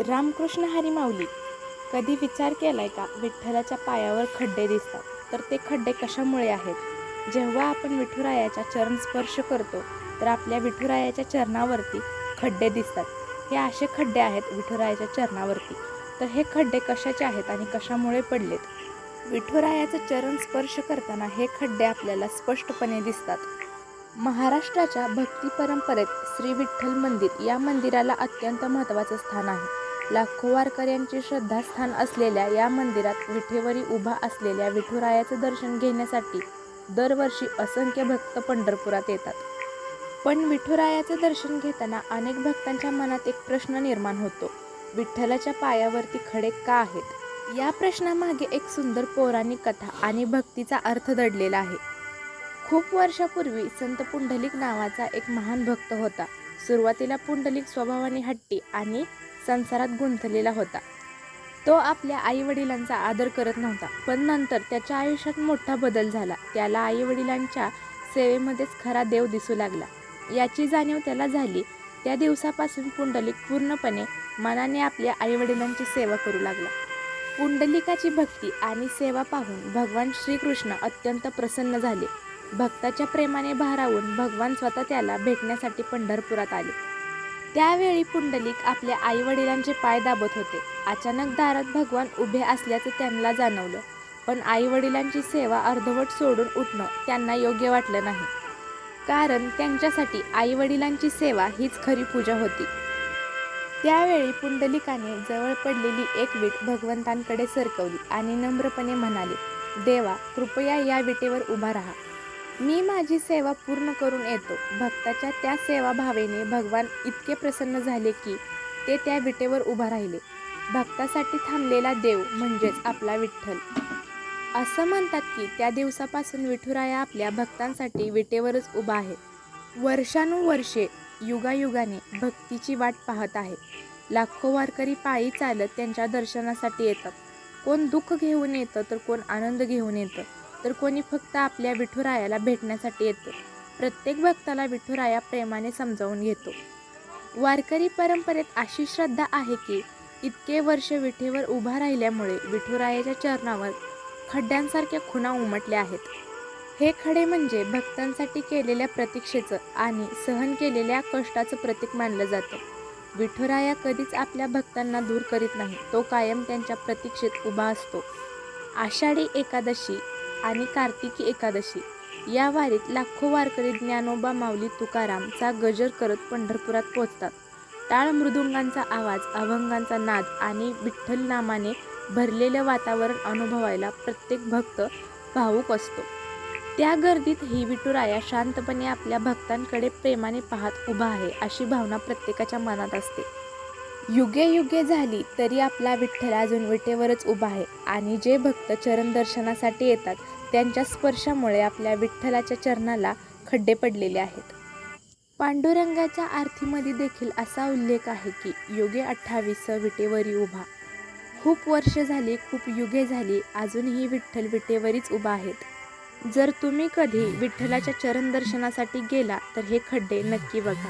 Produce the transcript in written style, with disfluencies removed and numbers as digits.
रामकृष्ण हरी माऊली. कधी विचार केलाय का विठ्ठलाच्या पायावर खड्डे दिसतात तर ते खड्डे कशामुळे आहेत? जेव्हा आपण विठुरायाच्या चरण स्पर्श करतो तर आपल्या विठुरायाच्या चरणावरती खड्डे दिसतात. हे असे खड्डे आहेत विठुरायाच्या चरणावरती. तर हे खड्डे कशाचे आहेत आणि कशामुळे पडलेत? विठुरायाचं चरण स्पर्श करताना हे खड्डे आपल्याला स्पष्टपणे दिसतात. महाराष्ट्राच्या भक्ती परंपरेत श्री विठ्ठल मंदिर या मंदिराला अत्यंत महत्त्वाचं स्थान आहे. लाखो वारकऱ्यांचे श्रद्धास्थान असलेल्या या मंदिरात विठेवरी उभा असलेल्या विठुरायाचं दर्शन घेण्यासाठी दरवर्षी असंख्य भक्त पंढरपुरात येतात. पण विठुरायाचं दर्शन घेताना अनेक भक्तांच्या मनात एक प्रश्न निर्माण होतो, विठ्ठलाच्या पायावरती खडे का आहेत? या प्रश्नामागे एक सुंदर पौराणिक कथा आणि भक्तीचा अर्थ दडलेला आहे. खूप वर्षापूर्वी संत पुंडलिक नावाचा एक महान भक्त होता. सुरुवातीला पुंडलिक स्वभावाने हट्टी आणि संसारात गुंतलेला होता. तो आपल्या आईवडिलांचा आदर करत नव्हता. पण नंतर त्याच्या आयुष्यात मोठा बदल झाला. त्याला आईवडिलांच्या सेवेमध्येच खरा देव दिसू लागला. याची जाणीव त्याला झाली. त्या दिवसापासून पुंडलिक पूर्णपणे मनाने आपल्या आईवडिलांची सेवा करू लागला. पुंडलिकाची भक्ती आणि सेवा पाहून भगवान श्रीकृष्ण अत्यंत प्रसन्न झाले. भक्ताच्या प्रेमाने भारावून भगवान स्वतः त्याला भेटण्यासाठी पंढरपुरात आले. त्यावेळी पुंडलिक आपल्या आईवडिलांचे पाय दाबत होते. अचानक दारात भगवान उभे असल्याचं त्यांना जाणवलं. पण आईवडिलांची सेवा अर्धवट सोडून उठणं त्यांना योग्य वाटलं नाही. कारण त्यांच्यासाठी आईवडिलांची सेवा हीच खरी पूजा होती. त्यावेळी पुंडलिकाने जवळ पडलेली एक वीट भगवंतांकडे सरकवली आणि नम्रपणे म्हणाले, देवा, कृपया या विटेवर उभा राहा. मी माझी सेवा पूर्ण करून येतो. भक्ताच्या त्या सेवाभावेने भगवान इतके प्रसन्न झाले की ते त्या विटेवर उभा राहिले. भक्तासाठी थांबलेला देव म्हणजेच आपला विठ्ठल. असं म्हणतात की त्या दिवसापासून विठुराया आपल्या भक्तांसाठी विटेवरच उभा आहे. वर्षानुवर्षे युगायुगाने भक्तीची वाट पाहत आहे. लाखो वारकरी पायी चालत त्यांच्या दर्शनासाठी येतात. कोण दुःख घेऊन येतं तर कोण आनंद घेऊन येतं, तर कोणी फक्त आपल्या विठुरायाला भेटण्यासाठी येतं. प्रत्येक भक्ताला विठुराया प्रेमाने समजावून घेतो. वारकरी परंपरेत अशी श्रद्धा आहे की इतके वर्ष विठेवर उभा राहिल्यामुळे विठुरायाच्या चरणावर खड्ड्यांसारख्या खुणा उमटल्या आहेत. हे खडे म्हणजे भक्तांसाठी केलेल्या प्रतीक्षेचं आणि सहन केलेल्या कष्टाचं प्रतीक मानलं जातं. विठुराया कधीच आपल्या भक्तांना दूर करीत नाही. तो कायम त्यांच्या प्रतीक्षेत उभा असतो. आषाढी एकादशी आणि कार्तिकी एकादशी या वारीत लाखो वारकरी ज्ञानोबा माऊली तुकारामचा गजर करत पंढरपुरात पोचतात. टाळ मृदुंगांचा आवाज, अभंगांचा नाद आणि विठ्ठल नामाने भरलेलं वातावरण अनुभवायला प्रत्येक भक्त भावूक असतो. त्या गर्दीतही विठुराया शांतपणे आपल्या भक्तांकडे प्रेमाने पाहत उभा आहे अशी भावना प्रत्येकाच्या मनात असते. युगे युगे झाली तरी आपला विठ्ठल अजून विटेवरच उभा आहे आणि जे भक्त चरण दर्शनासाठी येतात त्यांच्या स्पर्शामुळे आपल्या विठ्ठलाच्या चरणाला खड्डे पडलेले आहेत. पांडुरंगाच्या आरतीमध्ये देखील असा उल्लेख आहे की युगे 28 विटेवरी उभा. खूप वर्ष झाली, खूप युगे झाली, अजूनही विठ्ठल विटेवरीच उभा आहेत. जर तुम्ही कधी विठ्ठलाच्या चरण दर्शनासाठी गेला तर हे खड्डे नक्की बघा.